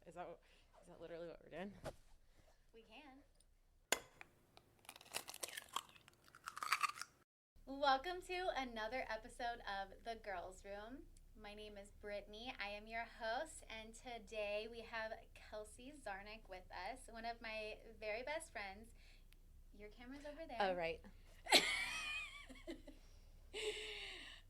Is that literally what we're doing? We can. Welcome to another episode of The Girls Room. My name is Brittany. I am your host, and today we have Kelsey Zarnick with us, one of my very best friends. Your camera's over there. Oh, right.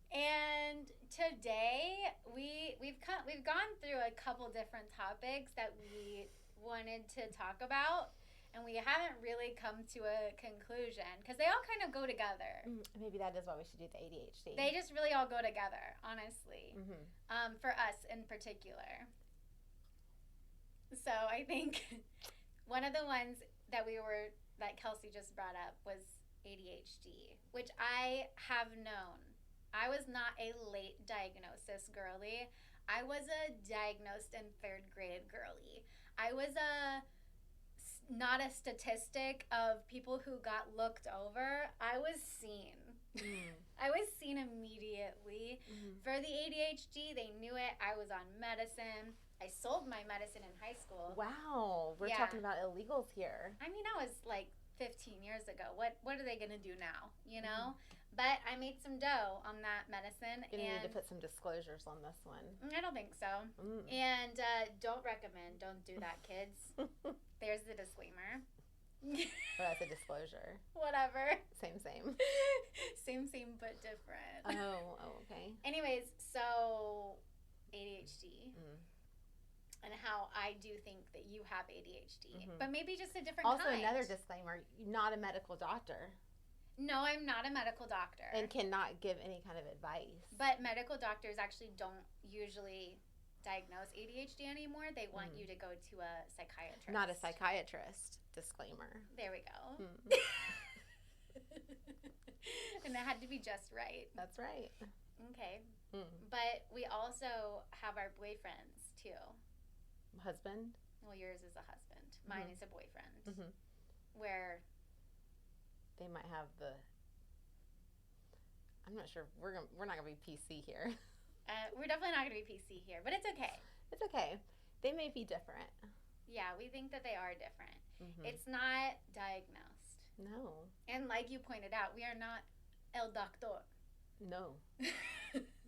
And today we've gone through a couple different topics that we wanted to talk about, and we haven't really come to a conclusion because they all kind of go together. Maybe that is why we should do the ADHD. They just really all go together, honestly. Mm-hmm. For us in particular. So I think one of the ones that Kelsey just brought up was ADHD, which I have known. I was not a late diagnosis girly. I was a diagnosed in third grade girly. I was not a statistic of people who got looked over. I was seen. I was seen immediately. For the ADHD, they knew it. I was on medicine. I sold my medicine in high school. Wow. We're talking about illegals here. I mean, that was like 15 years ago. What are they going to do now, you know? But I made some dough on that medicine. You need to put some disclosures on this one. I don't think so. And don't recommend. Don't do that, kids. There's the disclaimer. Well, that's a disclosure. Whatever. Same. Same, but different. Oh, okay. Anyways, so ADHD. And how I do think that you have ADHD. But maybe just a different kind. Also, kind. another disclaimer, you're not a medical doctor. No, I'm not a medical doctor. And cannot give any kind of advice. But medical doctors actually don't usually diagnose ADHD anymore. They want you to go to a psychiatrist. Not a psychiatrist. Disclaimer. There we go. And that had to be just right. That's right. Okay. But we also have our boyfriends, too. Husband? Well, yours is a husband. Mine is a boyfriend. Where... they might have I'm not sure. We're not going to be PC here. We're definitely not going to be PC here, but it's okay. It's okay. They may be different. Yeah, we think that they are different. It's not diagnosed. No. And like you pointed out, we are not el doctor. No.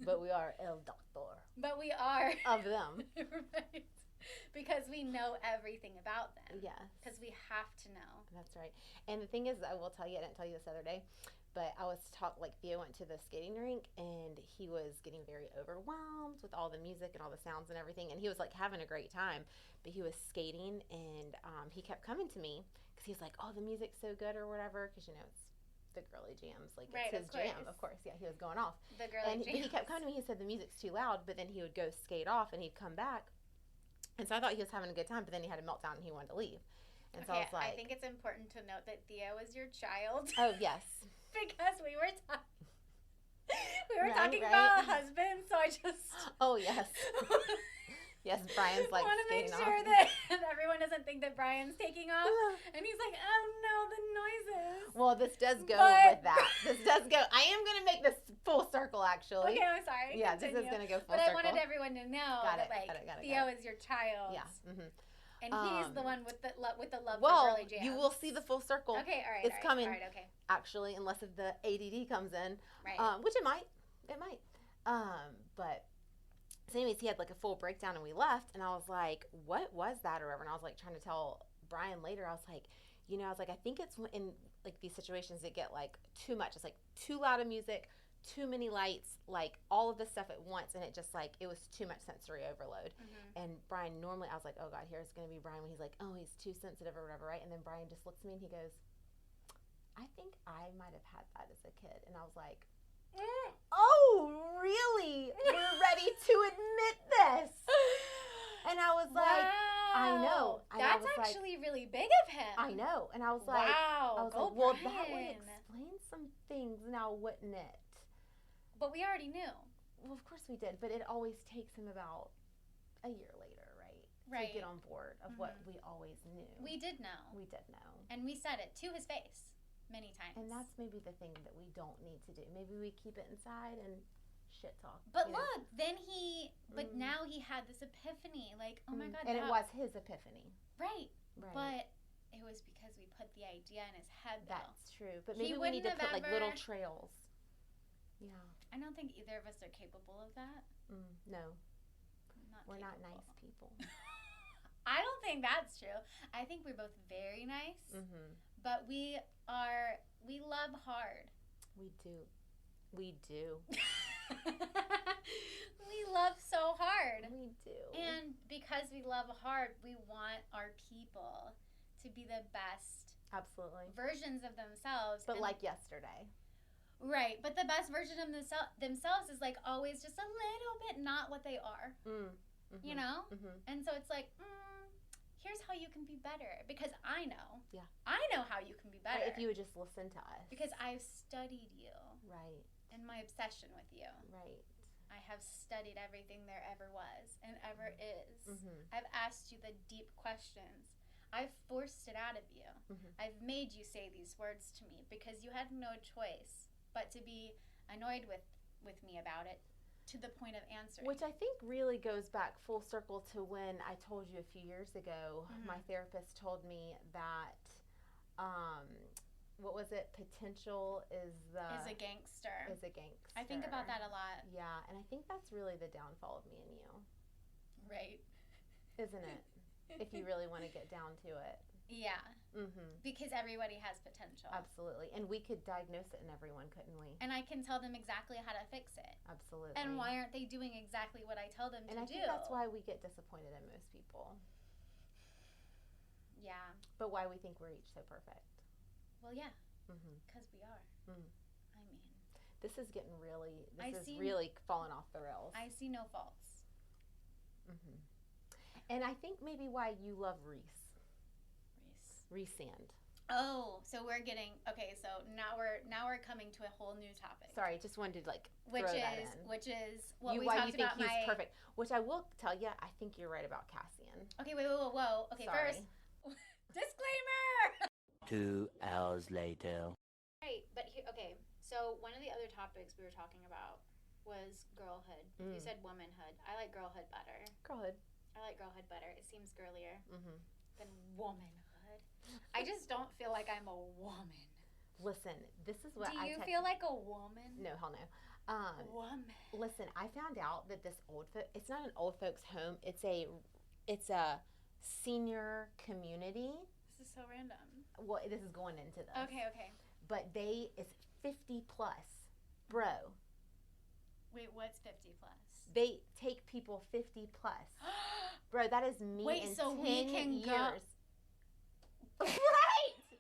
But we are el doctor. But we are. Of them. Right. Because we know everything about them. Yes. Because we have to know. That's right. And the thing is, I will tell you, I didn't tell you this the other day, but I was Theo went to the skating rink, and he was getting very overwhelmed with all the music and all the sounds and everything, and he was like having a great time, but he was skating, and he kept coming to me, because he was like, oh, the music's so good or whatever, because, it's the girly jams, like right, it's his jam, of course, yeah, he was going off. The girly jams. But he kept coming to me, he said the music's too loud, but then he would go skate off, and he'd come back. And so I thought he was having a good time, but then he had a meltdown and he wanted to leave. And so I was like... I think it's important to note that Theo is your child. Oh, yes. Because we were talking about a husband, so I just... Oh, yes. Yes, Brian's like skating off. I want to make sure that everyone doesn't think that Brian's taking off. And he's like, oh no, the noises. Well, this does go with that. This does go... I am going to make this full circle, actually. Okay, I'm sorry. Yeah, this is going to go full circle. But I wanted everyone to know got it. Theo is your child. Yeah. And he's the one with the love for girly jams. You will see the full circle. Okay, all right. It's coming. All right, okay. Actually, unless if the ADD comes in. Right. Which it might. It might. But... So anyways, he had like a full breakdown and we left, and I was like, what was that or whatever? And I was like trying to tell Brian later, I was like, I think it's in like these situations that get like too much. It's like too loud of music, too many lights, like all of this stuff at once, and it just like, it was too much sensory overload. And Brian, normally I was like, oh God, here's going to be Brian when he's like, oh, he's too sensitive or whatever, right? And then Brian just looks at me and he goes, I think I might have had that as a kid. And I was like, oh, really? We're ready to admit this. And I was like, I know. And that's actually really big of him. I know. And I was like, wow. Well, that would explain some things now, wouldn't it? But we already knew. Well, of course we did. But it always takes him about a year later, right? Right. To get on board of what we always knew. We did know. We did know. And we said it to his face. Many times. And that's maybe the thing that we don't need to do. Maybe we keep it inside and shit talk. But look, then now he had this epiphany. Like, oh my God. And it was his epiphany. Right. But it was because we put the idea in his head, though. That's true. But maybe we need to put, like, little trails. Yeah. I don't think either of us are capable of that. No. We're not nice people. I don't think that's true. I think we're both very nice. But we love hard. We do. We do. We love so hard. We do. And because we love hard, we want our people to be the best versions of themselves. But like yesterday. Right. But the best version of themselves is like always just a little bit not what they are. You know? And so it's like, here's how you can be better. Because I know. Yeah. I know how you can be better. If you would just listen to us. Because I've studied you. Right. And my obsession with you. Right. I have studied everything there ever was and ever is. I've asked you the deep questions. I've forced it out of you. I've made you say these words to me because you had no choice but to be annoyed with me about it to the point of answering. Which I think really goes back full circle to when I told you a few years ago, my therapist told me that, what was it? Potential is a gangster. I think about that a lot. Yeah, and I think that's really the downfall of me and you. Right. Isn't it? If you really want to get down to it. Yeah. Because everybody has potential. Absolutely. And we could diagnose it in everyone, couldn't we? And I can tell them exactly how to fix it. Absolutely. And why aren't they doing exactly what I tell them to do? And I think that's why we get disappointed in most people. Yeah. But why we think we're each so perfect. Well, yeah. Because we are. I mean. This is getting really, really falling off the rails. I see no faults. And I think maybe why you love Reese Sand. Oh, so we're getting okay. So now we're coming to a whole new topic. Sorry, just wanted to which is what we talked about. Why you think he's perfect? Which I will tell you, I think you're right about Cassian. Okay, whoa. Okay, sorry. First, disclaimer. 2 hours later. Right, but okay. So one of the other topics we were talking about was girlhood. You said womanhood. I like girlhood better. I like girlhood better. It seems girlier than womanhood. I just don't feel like I'm a woman. Listen, this is what Do you feel like a woman? No, hell no. Woman. Listen, I found out that this it's not an old folks home. It's a senior community. This is so random. Well, this is going into this. Okay. But it's 50 plus. Bro. Wait, what's 50 plus? They take people 50 plus. Bro, that is me in 10 we can years. Go. Right!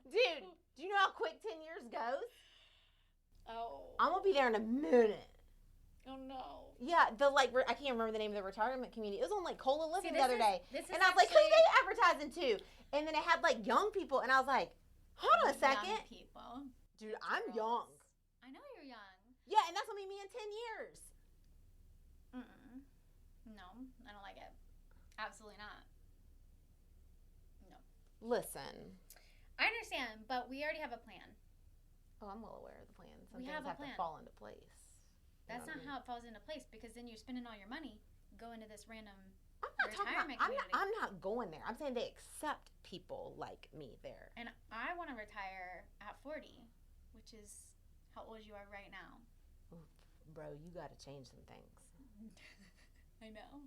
Dude, do you know how quick 10 years goes? Oh. I'm going to be there in a minute. Oh, no. Yeah, I can't remember the name of the retirement community. It was on, like, Cola Living the other day. And I was like, who are they advertising to? And then it had, like, young people. And I was like, hold on a second. Young people. Dude, I'm young. I know you're young. Yeah, and that's going to be me in 10 years. No, I don't like it. Absolutely not. No. Listen. I understand, but we already have a plan. Oh, I'm well aware of the plan. Some we things have a have plan. to fall into place. That's not how it falls into place because then you're spending all your money going to this random retirement community. I'm not going there. I'm saying they accept people like me there. And I want to retire at 40, which is how old you are right now. Oof, bro, you got to change some things. I know.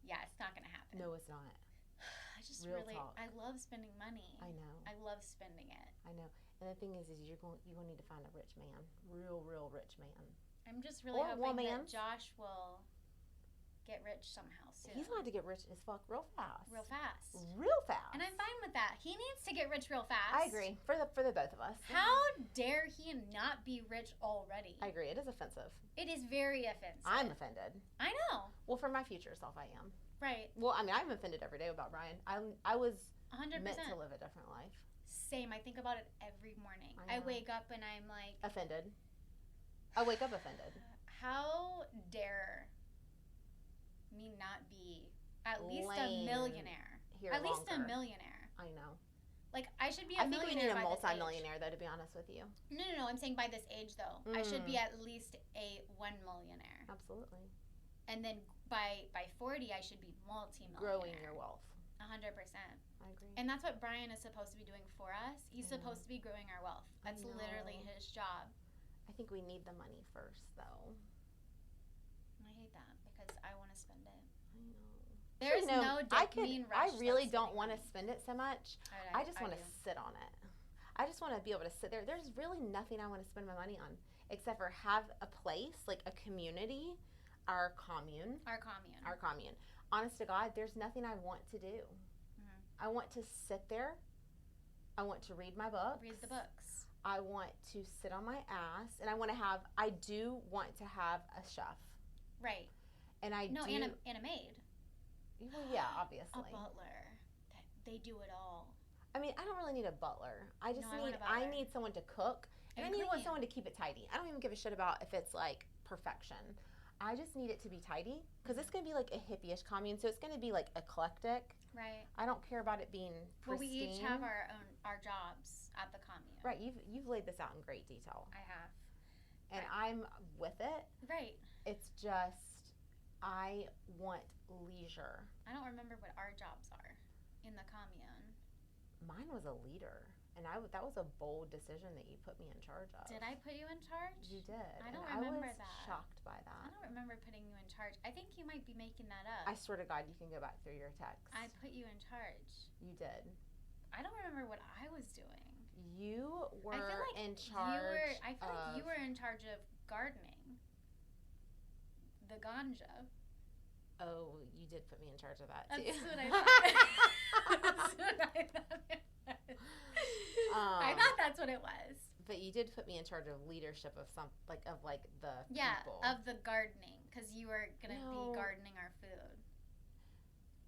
Yeah, it's not going to happen. No, it's not. I just Real talk. I love spending money. I know. I love spending it. I know. And the thing is you're going to need to find a rich man. Real rich man. I'm just really hoping that Josh will get rich somehow soon. He's going to get rich as fuck real fast. Real fast. And I'm fine with that. He needs to get rich real fast. I agree. For the both of us. How dare he not be rich already? I agree. It is offensive. It is very offensive. I'm offended. I know. Well, for my future self, I am. Right. Well, I mean, I'm offended every day about Brian. I was 100% meant to live a different life. Same. I think about it every morning. I wake up and I'm like... Offended. I wake up offended. How dare me not be at least Lame. a millionaire? Here at least longer. a millionaire. I know. Like, I should be a I think we millionaire need a by this age. multimillionaire, though, to be honest with you. No. I'm saying by this age, though. I should be at least a 1 millionaire. Absolutely. And then by 40, I should be multi-millionaire. Growing your wealth. 100%. I agree. And that's what Brian is supposed to be doing for us. He's supposed to be growing our wealth. That's literally his job. I think we need the money first, though. I hate that because I want to spend it. I know. There's no dopamine rush. I really don't want to spend it so much. I just want to do. sit on it. I just want to be able to sit there. There's really nothing I want to spend my money on except for have a place, like a community, our commune. Honest to God, there's nothing I want to do. I want to sit there. I want to read my books. Read the books. I want to sit on my ass, and I do want to have a chef. Right. And and a maid. Well, yeah, obviously. A butler. They do it all. I mean, I don't really need a butler. I need someone to cook, and I need someone to keep it tidy. I don't even give a shit about if it's like perfection. I just need it to be tidy because it's going to be like a hippie-ish commune, so it's going to be like eclectic. Right. I don't care about it being pristine. Well, we each have our jobs at the commune. Right. You've laid this out in great detail. I have. And I'm with it. Right. It's just I want leisure. I don't remember what our jobs are in the commune. Mine was a leader. And that was a bold decision that you put me in charge of. Did I put you in charge? You did. I don't remember that. I was that. shocked by that. I don't remember putting you in charge. I think you might be making that up. I swear to God, you can go back through your text. I put you in charge. You did. I don't remember what I was doing. You were in charge. I feel like you were in charge of gardening. The ganja. Oh, you did put me in charge of that too. That's what I thought. That's what I thought it was. I thought that's what it was. But you did put me in charge of leadership of the people. Of the gardening, because you were gonna be gardening our food.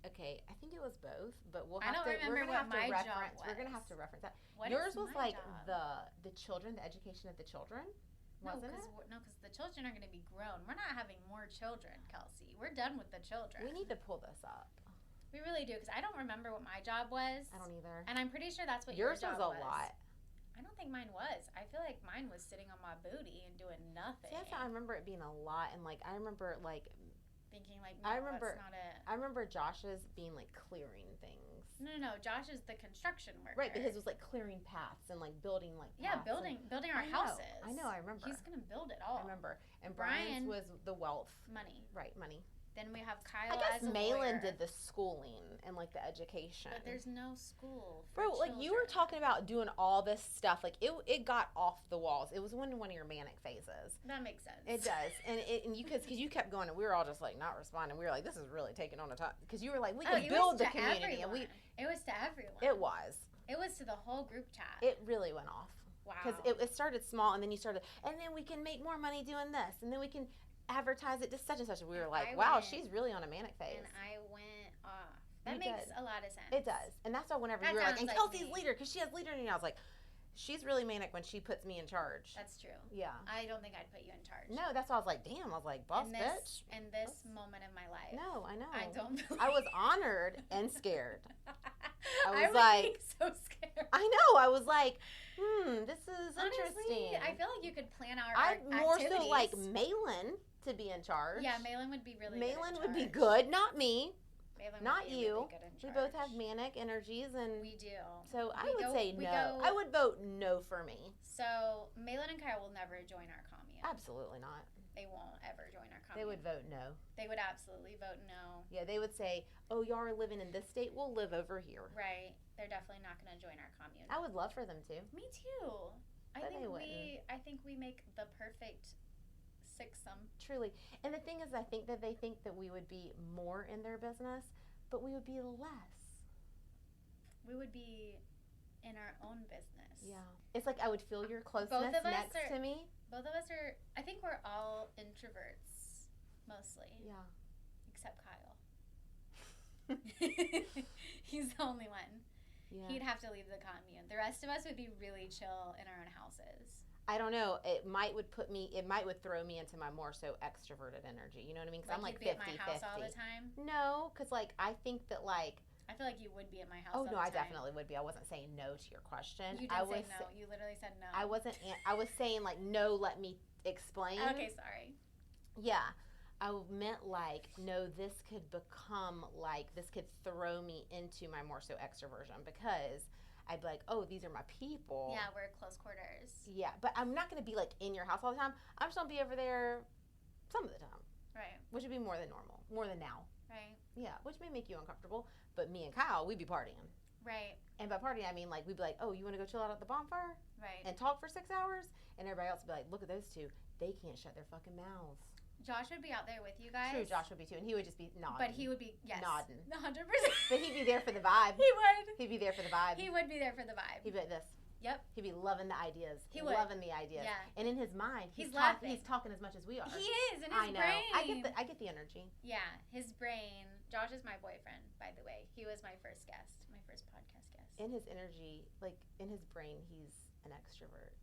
Okay, I think it was both, but we're my gonna job was. We're gonna have to reference that. What Yours is was my like job? the children, the education of the children. No, Wasn't because it? the children are going to be grown. We're not having more children, Kelsey. We're done with the children. We need to pull this up. We really do, because I don't remember what my job was. I don't either. And I'm pretty sure that's what yours your job was. Yours was a lot. I don't think mine was. I feel like mine was sitting on my booty and doing nothing. See, that's how I remember it being a lot, and like I remember like thinking like, no, that's not it. I remember Josh's being like clearing things. No. Josh is the construction worker. Right, but his was like clearing paths and like building like paths building our houses. I know, I remember. He's gonna build it all. I remember. And Brian's was the wealth. Money. Right, money. Then we have Kyle as a lawyer. I guess Malin did the schooling and like the education. But there's no school for Bro, like you were talking about doing all this stuff. Like it got off the walls. It was one of your manic phases. That makes sense. It does. And you because you kept going and we were all just like not responding. We were like, this is really taking on a time. Because you were like, we can build the community. Everyone. It was to everyone. It was. It was to the whole group chat. It really went off. Wow. Because it started small and then you started, and then we can make more money doing this. And then we can advertise it to such and such. And we were like, wow, she's really on a manic phase. And I went off. That makes a lot of sense. It does. And that's why whenever you were like, and Kelsey's leader, because she has leader. And I was like, she's really manic when she puts me in charge. That's true. Yeah. I don't think I'd put you in charge. No, that's why I was like, damn. I was like, boss bitch. In this moment of my life. No, I know. I don't believe. I was honored and scared. I was like, so scared. I know. I was like, this is honestly interesting. I feel like you could plan our I'd more activities. so like Malin to be in charge. Yeah, Malin would be really Malin good would be good, not me. Malin not would be you. Really good in charge. We both have manic energies, and we do. So I would say no. I would vote no for me. So Malin and Kyle will never join our commune. Absolutely not. They won't ever join our commune. They would vote no. They would absolutely vote no. Yeah, they would say, "Oh, y'all are living in this state. We'll live over here." Right. They're definitely not going to join our commune. I would love for them to. Me too. But I think we make the perfect sixsome. Truly. And the thing is, I think that they think that we would be more in their business, but we would be less. We would be in our own business. Yeah. It's like I would feel your closeness next to me. Both of us are, I think we're all introverts, mostly. Yeah. Except Kyle. He's the only one. Yeah. He'd have to leave the commune. The rest of us would be really chill in our own houses. I don't know. It might would throw me into my more so extroverted energy. You know what I mean? Because I'm like 50-50. Be at my house all the time? No, because like I think that like I feel like you would be at my house. Oh all no, the I time. definitely would be. I wasn't saying no to your question. You did I say was, no. You literally said no. I wasn't. I was saying like no. Let me explain. Okay, sorry. Yeah. I meant like, no, this could become like, this could throw me into my more so extroversion because I'd be like, oh, these are my people. Yeah, we're close quarters. Yeah, but I'm not going to be like in your house all the time. I'm just going to be over there some of the time. Right. Which would be more than normal, more than now. Right. Yeah, which may make you uncomfortable. But me and Kyle, we'd be partying. Right. And by partying, I mean like, we'd be like, oh, you want to go chill out at the bonfire? Right. And talk for 6 hours? And everybody else would be like, look at those two. They can't shut their fucking mouths. Josh would be out there with you guys. True, Josh would be too, and he would just be nodding. But he would be, yes. Nodding. 100%. But he'd be there for the vibe. He would. He'd be there for the vibe. He would be there for the vibe. He'd be like this. Yep. He'd be loving the ideas. He would. Loving the ideas. Yeah. And in his mind, He's laughing. He's talking as much as we are. He is in his I know. brain. I get the energy. Yeah, his brain. Josh is my boyfriend, by the way. He was my first guest, my first podcast guest. In his energy, like in his brain, he's an extrovert.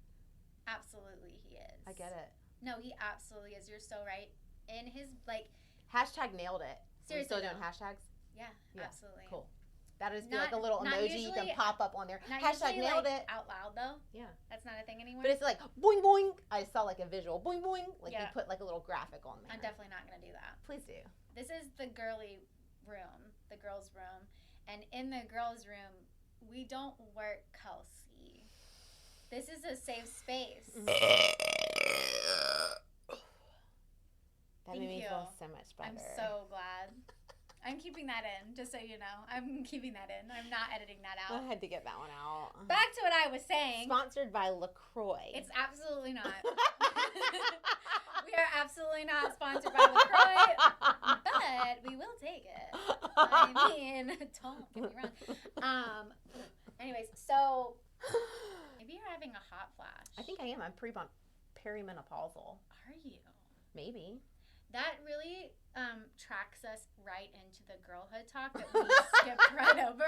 Absolutely, he is. I get it. No, he absolutely is. You're so right. In his, like, Hashtag nailed it. Are we seriously. still doing though. hashtags? Yeah, Yeah. absolutely. Cool. That'll just be Not- like a little not emoji you can usually- pop up on there. Not Hashtag usually, nailed like, it. out loud, though. Yeah. That's not a thing anymore. But it's like boing boing. I saw like a visual boing boing. Like Yeah. you put like a little graphic on there. I'm definitely not going to do that. Please do. This is the girly room, the girls' room. And in the girls' room, we don't work Kelsey. This is a safe space. That made me feel so much better. I'm so glad. I'm keeping that in, just so you know. I'm keeping that in. I'm not editing that I out. had to get that one out. Back to what I was saying. Sponsored by LaCroix. It's absolutely not. We are absolutely not sponsored by LaCroix, but we will take it. I mean, don't get me wrong. Anyways, so maybe you're having a hot flash. I think I am. I'm perimenopausal. Are you? Maybe. That really tracks us right into the girlhood talk that we skipped right over.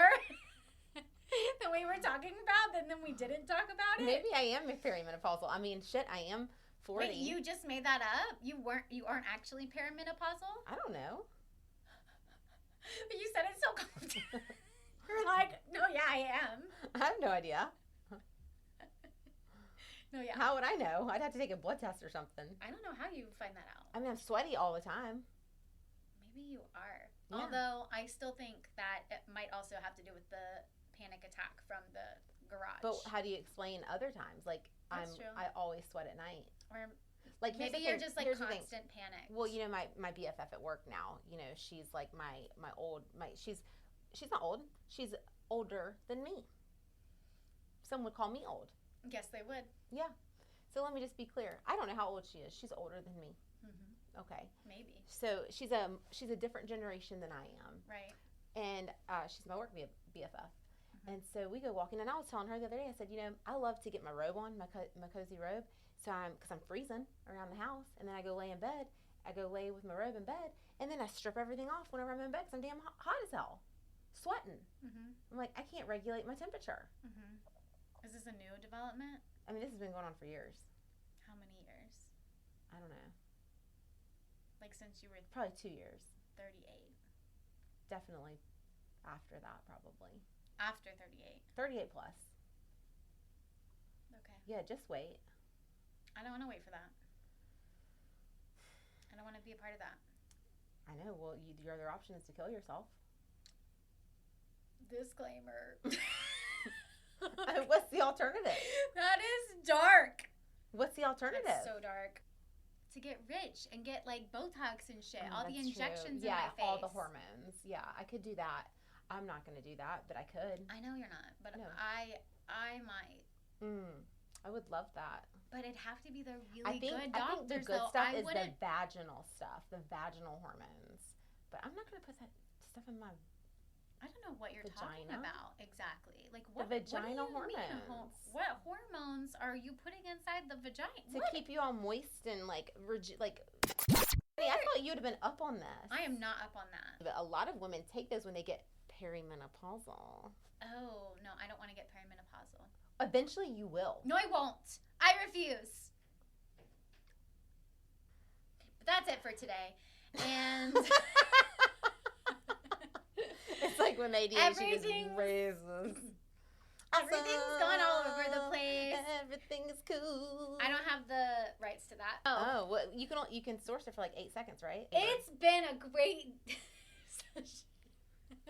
That we were talking about, and then we didn't talk about it. Maybe I am perimenopausal. I mean, shit, I am 40. Wait, you just made that up? You aren't actually perimenopausal? I don't know. But you said it so confident. You're like, no, yeah, I am. I have no idea. No, yeah. How would I know? I'd have to take a blood test or something. I don't know how you find that out. I mean, I'm sweaty all the time. Maybe you are. Yeah. Although I still think that it might also have to do with the panic attack from the garage. But how do you explain other times? Like, That's true. I always sweat at night. Or Like here's maybe the you're thing- just like here's the thing. constant panic. Well, you know, my BFF at work now, you know, she's like she's not old. She's older than me. Some would call me old. Yes, they would. Yeah. So let me just be clear. I don't know how old she is. She's older than me. Mm-hmm. Okay. Maybe. So she's a different generation than I am. Right. And she's my work BFF. And so we go walking, and I was telling her the other day, I said, you know, I love to get my robe on, my cozy robe, because I'm freezing around the house, and then I go lay in bed. I go lay with my robe in bed, and then I strip everything off whenever I'm in bed, because I'm damn hot as hell, sweating. Mm-hmm. I'm like, I can't regulate my temperature. Mm-hmm. Is this a new development? I mean, this has been going on for years. How many years? I don't know. Like since you were Probably 2 years. 38. Definitely after that, probably. After 38. 38 plus. Okay. Yeah, just wait. I don't want to wait for that. I don't want to be a part of that. I know. Well, your other option is to kill yourself. Disclaimer. What's the alternative? That is dark. What's the alternative? That's so dark. To get rich and get like Botox and shit. Oh, all the that's injections true. in my face. All the hormones. Yeah, I could do that. I'm not going to do that, but I could. I know you're not, but No. I might. I would love that. But it'd have to be the really I think good the doctors, good though. stuff I is the wouldn't. vaginal stuff, the vaginal hormones. But I'm not going to put that stuff in my. I don't know what you're talking Vagina? about exactly. Like The what? vaginal what do you mean, hormones. what hormones are you putting inside the vagina? To What? keep you all moist and like. Hey, I thought you'd have been up on this. I am not up on that. But a lot of women take those when they get perimenopausal. Oh no, I don't want to get perimenopausal. Eventually, you will. No, I won't. I refuse. But that's it for today. And It's like when ADHD just Everything's- raises. Everything's going all over the place. Everything is cool. I don't have the rights to that. Oh, well, you can source it for like 8 seconds, right? It's been a great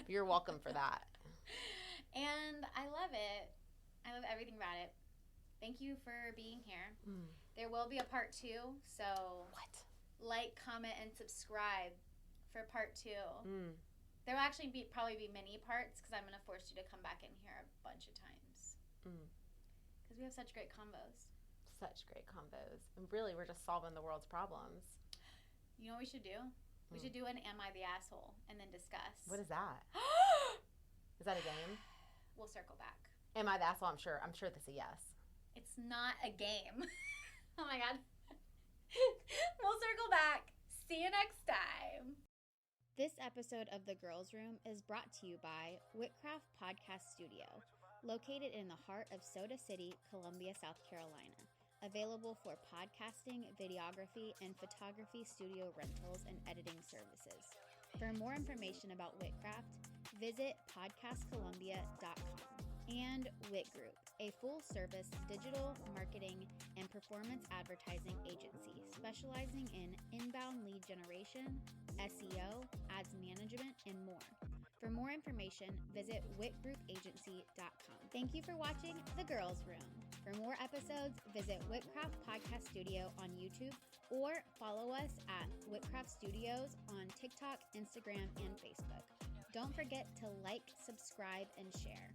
You're welcome for that. and I love it. I love everything about it. Thank you for being here. There will be a part 2, so What? like, comment, and subscribe for part 2. There will actually probably be mini parts because I'm going to force you to come back in here a bunch of times. Because we have such great combos. Such great combos. And really, we're just solving the world's problems. You know what we should do? We should do an Am I the Asshole and then discuss. What is that? Is that a game? We'll circle back. Am I the asshole? I'm sure this is a yes. It's not a game. Oh my God. We'll circle back. See you next time. This episode of The Girls Room is brought to you by Whitcraft Podcast Studio, located in the heart of Soda City, Columbia, South Carolina. Available for podcasting, videography, and photography studio rentals and editing services. For more information about Whitcraft, visit podcastcolumbia.com. And Whit Group, a full-service digital marketing and performance advertising agency specializing in inbound lead generation, SEO, ads management, and more. For more information, visit whitgroupagency.com. Thank you for watching The Girls Room. For more episodes, visit Whitcraft Podcast Studio on YouTube or follow us at Whitcraft Studios on TikTok, Instagram, and Facebook. Don't forget to like, subscribe, and share.